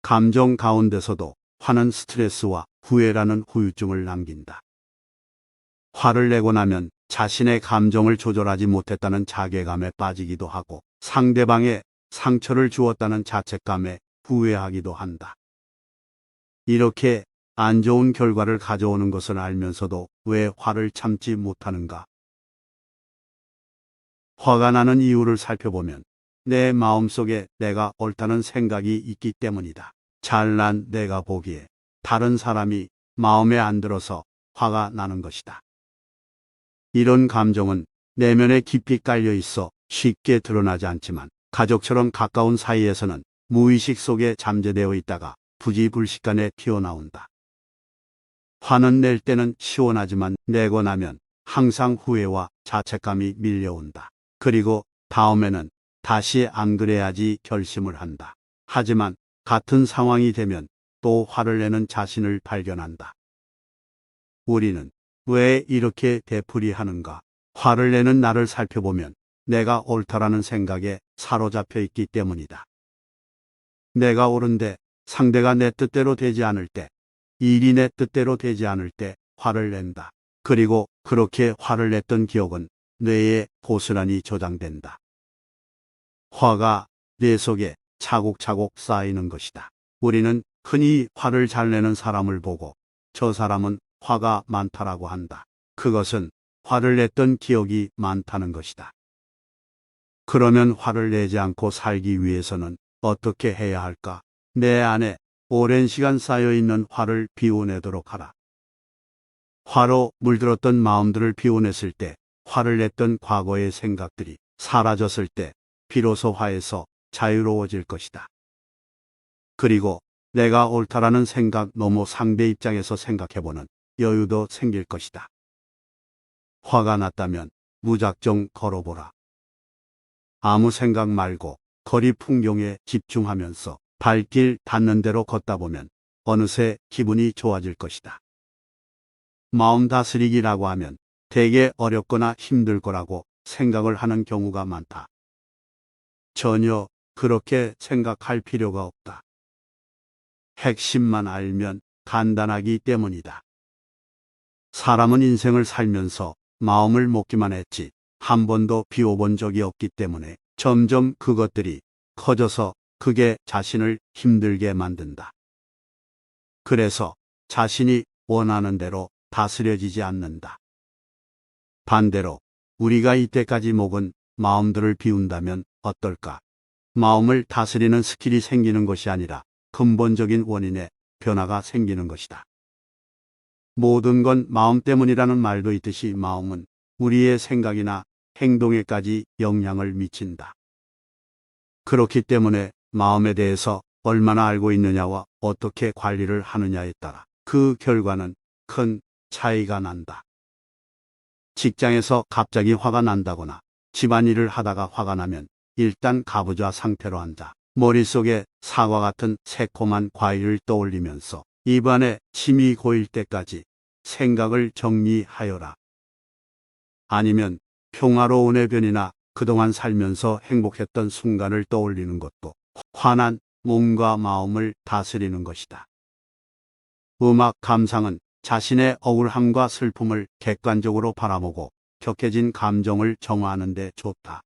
감정 가운데서도 화는 스트레스와 후회라는 후유증을 남긴다. 화를 내고 나면 자신의 감정을 조절하지 못했다는 자괴감에 빠지기도 하고 상대방에 상처를 주었다는 자책감에 후회하기도 한다. 이렇게 안 좋은 결과를 가져오는 것을 알면서도 왜 화를 참지 못하는가? 화가 나는 이유를 살펴보면 내 마음속에 내가 옳다는 생각이 있기 때문이다. 잘난 내가 보기에 다른 사람이 마음에 안 들어서 화가 나는 것이다. 이런 감정은 내면에 깊이 깔려 있어 쉽게 드러나지 않지만 가족처럼 가까운 사이에서는 무의식 속에 잠재되어 있다가 부지불식간에 튀어나온다. 화는 낼 때는 시원하지만 내고 나면 항상 후회와 자책감이 밀려온다. 그리고 다음에는 다시 안 그래야지 결심을 한다. 하지만 같은 상황이 되면 또 화를 내는 자신을 발견한다. 우리는 왜 이렇게 되풀이하는가? 화를 내는 나를 살펴보면 내가 옳다라는 생각에 사로잡혀 있기 때문이다. 내가 옳은데 상대가 내 뜻대로 되지 않을 때, 일이 내 뜻대로 되지 않을 때 화를 낸다. 그리고 그렇게 화를 냈던 기억은 뇌에 고스란히 저장된다. 화가 뇌 속에 차곡차곡 쌓이는 것이다. 우리는 흔히 화를 잘 내는 사람을 보고 저 사람은 화가 많다라고 한다. 그것은 화를 냈던 기억이 많다는 것이다. 그러면 화를 내지 않고 살기 위해서는 어떻게 해야 할까? 내 안에 오랜 시간 쌓여있는 화를 비워내도록 하라. 화로 물들었던 마음들을 비워냈을 때, 화를 냈던 과거의 생각들이 사라졌을 때 비로소 화에서 자유로워질 것이다. 그리고 내가 옳다라는 생각 너머 상대 입장에서 생각해보는 여유도 생길 것이다. 화가 났다면 무작정 걸어보라. 아무 생각 말고 거리 풍경에 집중하면서 발길 닿는 대로 걷다 보면 어느새 기분이 좋아질 것이다. 마음 다스리기라고 하면 되게 어렵거나 힘들 거라고 생각을 하는 경우가 많다. 전혀 그렇게 생각할 필요가 없다. 핵심만 알면 간단하기 때문이다. 사람은 인생을 살면서 마음을 먹기만 했지 한 번도 비워본 적이 없기 때문에 점점 그것들이 커져서 그게 자신을 힘들게 만든다. 그래서 자신이 원하는 대로 다스려지지 않는다. 반대로 우리가 이때까지 먹은 마음들을 비운다면 어떨까? 마음을 다스리는 스킬이 생기는 것이 아니라 근본적인 원인의 변화가 생기는 것이다. 모든 건 마음 때문이라는 말도 있듯이 마음은 우리의 생각이나 행동에까지 영향을 미친다. 그렇기 때문에 마음에 대해서 얼마나 알고 있느냐와 어떻게 관리를 하느냐에 따라 그 결과는 큰 차이가 난다. 직장에서 갑자기 화가 난다거나 집안일을 하다가 화가 나면 일단 가부좌 상태로 앉아 머릿속에 사과 같은 새콤한 과일을 떠올리면서 입안에 침이 고일 때까지 생각을 정리하여라. 아니면 평화로운 해변이나 그동안 살면서 행복했던 순간을 떠올리는 것도 화난 몸과 마음을 다스리는 것이다. 음악 감상은 자신의 억울함과 슬픔을 객관적으로 바라보고 격해진 감정을 정화하는 데 좋다.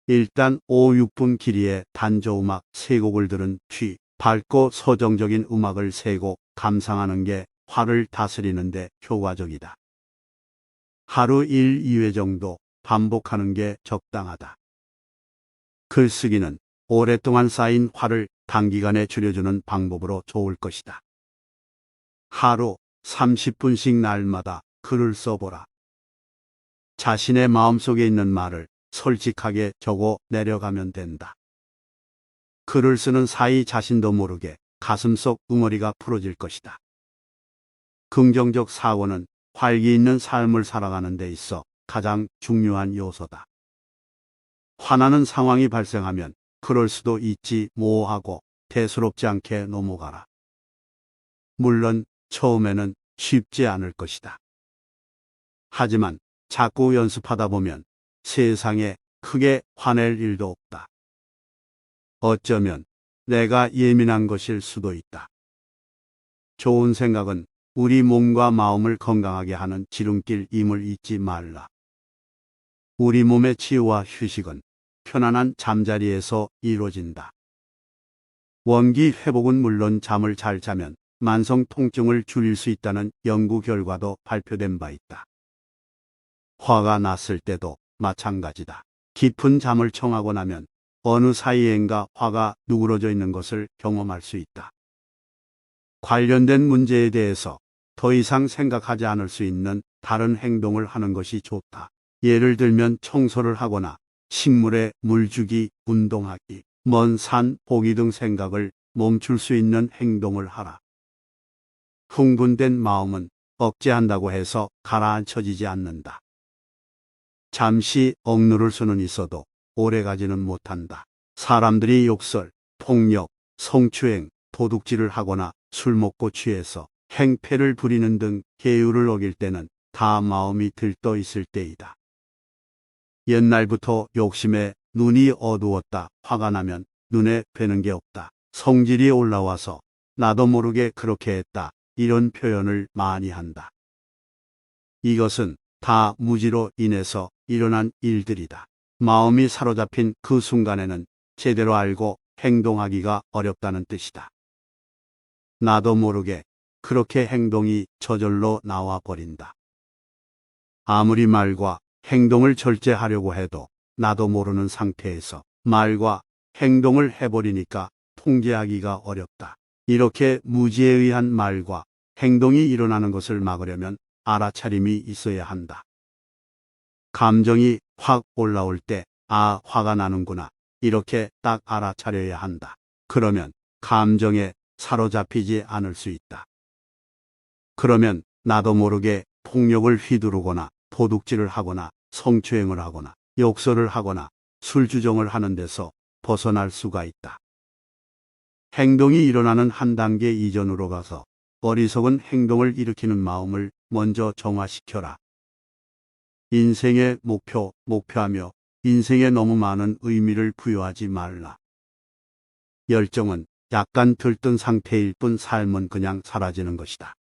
일단 5, 6분 길이의 단조음악 3곡을 들은 뒤 밝고 서정적인 음악을 3곡 감상하는 게 화를 다스리는 데 효과적이다. 하루 1, 2회 정도 반복하는 게 적당하다. 글쓰기는 오랫동안 쌓인 화를 단기간에 줄여주는 방법으로 좋을 것이다. 하루 30분씩 날마다 글을 써보라. 자신의 마음속에 있는 말을 솔직하게 적어 내려가면 된다. 글을 쓰는 사이 자신도 모르게 가슴속 웅어리가 풀어질 것이다. 긍정적 사고는 활기 있는 삶을 살아가는 데 있어 가장 중요한 요소다. 화나는 상황이 발생하면 그럴 수도 있지 뭐 하고 대수롭지 않게 넘어가라. 물론 처음에는 쉽지 않을 것이다. 하지만 자꾸 연습하다 보면 세상에 크게 화낼 일도 없다. 어쩌면 내가 예민한 것일 수도 있다. 좋은 생각은 우리 몸과 마음을 건강하게 하는 지름길임을 잊지 말라. 우리 몸의 치유와 휴식은 편안한 잠자리에서 이루어진다. 원기 회복은 물론 잠을 잘 자면 만성 통증을 줄일 수 있다는 연구 결과도 발표된 바 있다. 화가 났을 때도 마찬가지다. 깊은 잠을 청하고 나면 어느 사이엔가 화가 누그러져 있는 것을 경험할 수 있다. 관련된 문제에 대해서 더 이상 생각하지 않을 수 있는 다른 행동을 하는 것이 좋다. 예를 들면 청소를 하거나 식물에 물 주기, 운동하기, 먼 산 보기 등 생각을 멈출 수 있는 행동을 하라. 흥분된 마음은 억제한다고 해서 가라앉혀지지 않는다. 잠시 억누를 수는 있어도 오래가지는 못한다. 사람들이 욕설, 폭력, 성추행, 도둑질을 하거나 술 먹고 취해서 행패를 부리는 등 계율을 어길 때는 다 마음이 들떠 있을 때이다. 옛날부터 욕심에 눈이 어두웠다. 화가 나면 눈에 뵈는 게 없다. 성질이 올라와서 나도 모르게 그렇게 했다. 이런 표현을 많이 한다. 이것은 다 무지로 인해서 일어난 일들이다. 마음이 사로잡힌 그 순간에는 제대로 알고 행동하기가 어렵다는 뜻이다. 나도 모르게 그렇게 행동이 저절로 나와 버린다. 아무리 말과 행동을 절제하려고 해도 나도 모르는 상태에서 말과 행동을 해버리니까 통제하기가 어렵다. 이렇게 무지에 의한 말과 행동이 일어나는 것을 막으려면 알아차림이 있어야 한다. 감정이 확 올라올 때, 아, 화가 나는구나. 이렇게 딱 알아차려야 한다. 그러면 감정에 사로잡히지 않을 수 있다. 그러면 나도 모르게 폭력을 휘두르거나 도둑질을 하거나 성추행을 하거나 욕설을 하거나 술주정을 하는 데서 벗어날 수가 있다. 행동이 일어나는 한 단계 이전으로 가서 어리석은 행동을 일으키는 마음을 먼저 정화시켜라. 인생의 목표하며 인생에 너무 많은 의미를 부여하지 말라. 열정은 약간 들뜬 상태일 뿐 삶은 그냥 사라지는 것이다.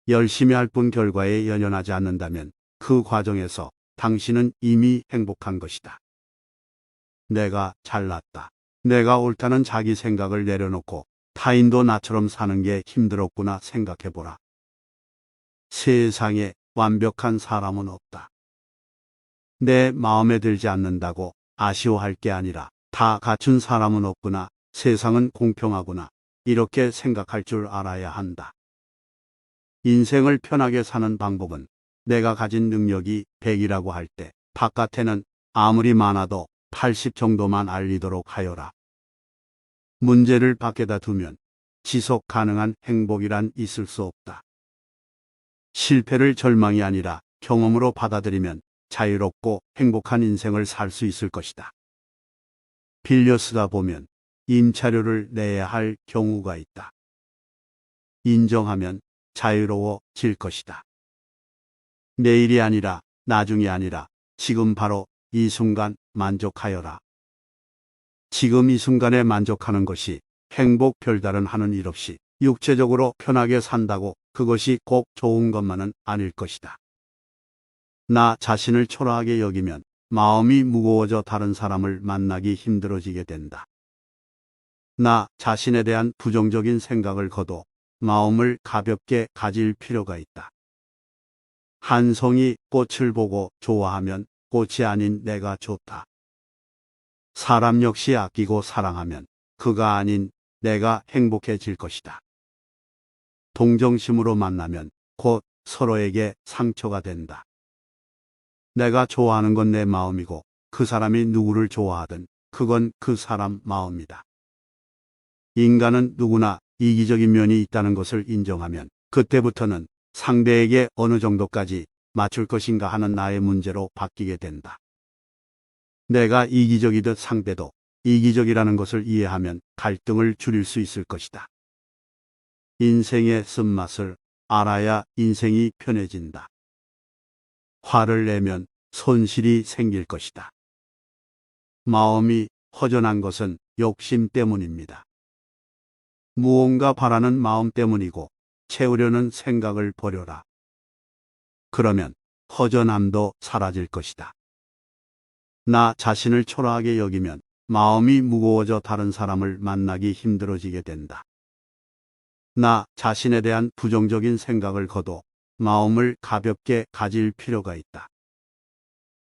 열심히 할 뿐 결과에 연연하지 않는다면 그 과정에서 당신은 이미 행복한 것이다. 내가 잘났다. 내가 옳다는 자기 생각을 내려놓고 타인도 나처럼 사는 게 힘들었구나 생각해보라. 세상에 완벽한 사람은 없다. 내 마음에 들지 않는다고 아쉬워할 게 아니라 다 갖춘 사람은 없구나. 세상은 공평하구나. 이렇게 생각할 줄 알아야 한다. 인생을 편하게 사는 방법은 내가 가진 능력이 100이라고 할 때 바깥에는 아무리 많아도 80 정도만 알리도록 하여라. 문제를 밖에다 두면 지속 가능한 행복이란 있을 수 없다. 실패를 절망이 아니라 경험으로 받아들이면 자유롭고 행복한 인생을 살 수 있을 것이다. 빌려 쓰다 보면 임차료를 내야 할 경우가 있다. 인정하면 자유로워질 것이다. 내일이 아니라 나중이 아니라 지금 바로 이 순간 만족하여라. 지금 이 순간에 만족하는 것이 행복 별다른 하는 일 없이 육체적으로 편하게 산다고 그것이 꼭 좋은 것만은 아닐 것이다. 나 자신을 초라하게 여기면 마음이 무거워져 다른 사람을 만나기 힘들어지게 된다. 나 자신에 대한 부정적인 생각을 거둬 마음을 가볍게 가질 필요가 있다. 한 송이 꽃을 보고 좋아하면 꽃이 아닌 내가 좋다. 사람 역시 아끼고 사랑하면 그가 아닌 내가 행복해질 것이다. 동정심으로 만나면 곧 서로에게 상처가 된다. 내가 좋아하는 건 내 마음이고 그 사람이 누구를 좋아하든 그건 그 사람 마음이다. 인간은 누구나 이기적인 면이 있다는 것을 인정하면 그때부터는 상대에게 어느 정도까지 맞출 것인가 하는 나의 문제로 바뀌게 된다. 내가 이기적이듯 상대도 이기적이라는 것을 이해하면 갈등을 줄일 수 있을 것이다. 인생의 쓴맛을 알아야 인생이 편해진다. 화를 내면 손실이 생길 것이다. 마음이 허전한 것은 욕심 때문입니다. 무언가 바라는 마음 때문이고 채우려는 생각을 버려라. 그러면 허전함도 사라질 것이다. 나 자신을 초라하게 여기면 마음이 무거워져 다른 사람을 만나기 힘들어지게 된다. 나 자신에 대한 부정적인 생각을 거둬 마음을 가볍게 가질 필요가 있다.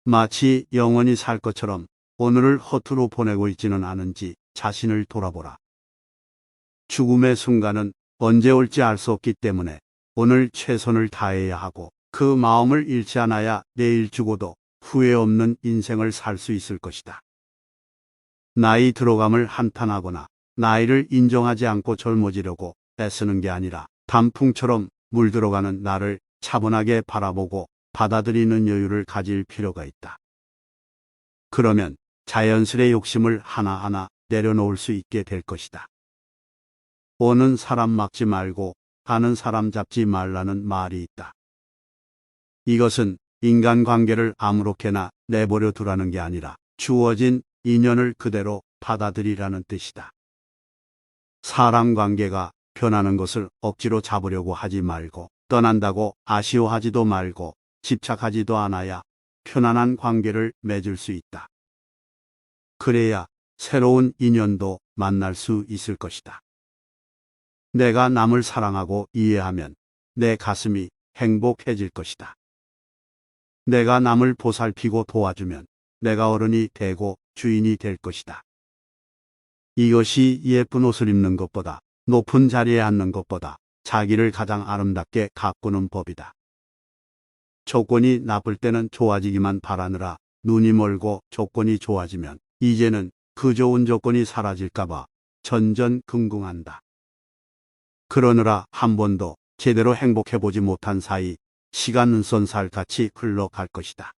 마치 영원히 살 것처럼 오늘을 허투루 보내고 있지는 않은지 자신을 돌아보라. 죽음의 순간은 언제 올지 알 수 없기 때문에 오늘 최선을 다해야 하고 그 마음을 잃지 않아야 내일 죽어도 후회 없는 인생을 살 수 있을 것이다. 나이 들어감을 한탄하거나 나이를 인정하지 않고 젊어지려고 애쓰는 게 아니라 단풍처럼 물들어가는 나를 차분하게 바라보고 받아들이는 여유를 가질 필요가 있다. 그러면 자연스레 욕심을 하나하나 내려놓을 수 있게 될 것이다. 오는 사람 막지 말고 가는 사람 잡지 말라는 말이 있다. 이것은 인간관계를 아무렇게나 내버려 두라는 게 아니라 주어진 인연을 그대로 받아들이라는 뜻이다. 사람 관계가 변하는 것을 억지로 잡으려고 하지 말고 떠난다고 아쉬워하지도 말고 집착하지도 않아야 편안한 관계를 맺을 수 있다. 그래야 새로운 인연도 만날 수 있을 것이다. 내가 남을 사랑하고 이해하면 내 가슴이 행복해질 것이다. 내가 남을 보살피고 도와주면 내가 어른이 되고 주인이 될 것이다. 이것이 예쁜 옷을 입는 것보다 높은 자리에 앉는 것보다 자기를 가장 아름답게 가꾸는 법이다. 조건이 나쁠 때는 좋아지기만 바라느라 눈이 멀고 조건이 좋아지면 이제는 그 좋은 조건이 사라질까봐 전전긍긍한다. 그러느라 한 번도 제대로 행복해보지 못한 사이 시간은 쏜살같이 흘러갈 것이다.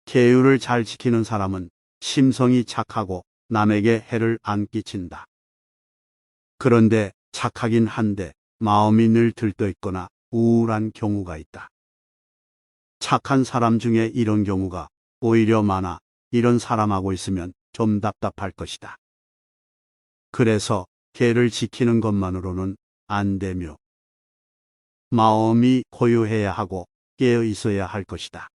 계율을 잘 지키는 사람은 심성이 착하고 남에게 해를 안 끼친다. 그런데 착하긴 한데 마음이 늘 들떠있거나 우울한 경우가 있다. 착한 사람 중에 이런 경우가 오히려 많아. 이런 사람하고 있으면 좀 답답할 것이다. 그래서 계를 지키는 것만으로는 안 되며 마음이 고요해야 하고 깨어 있어야 할 것이다.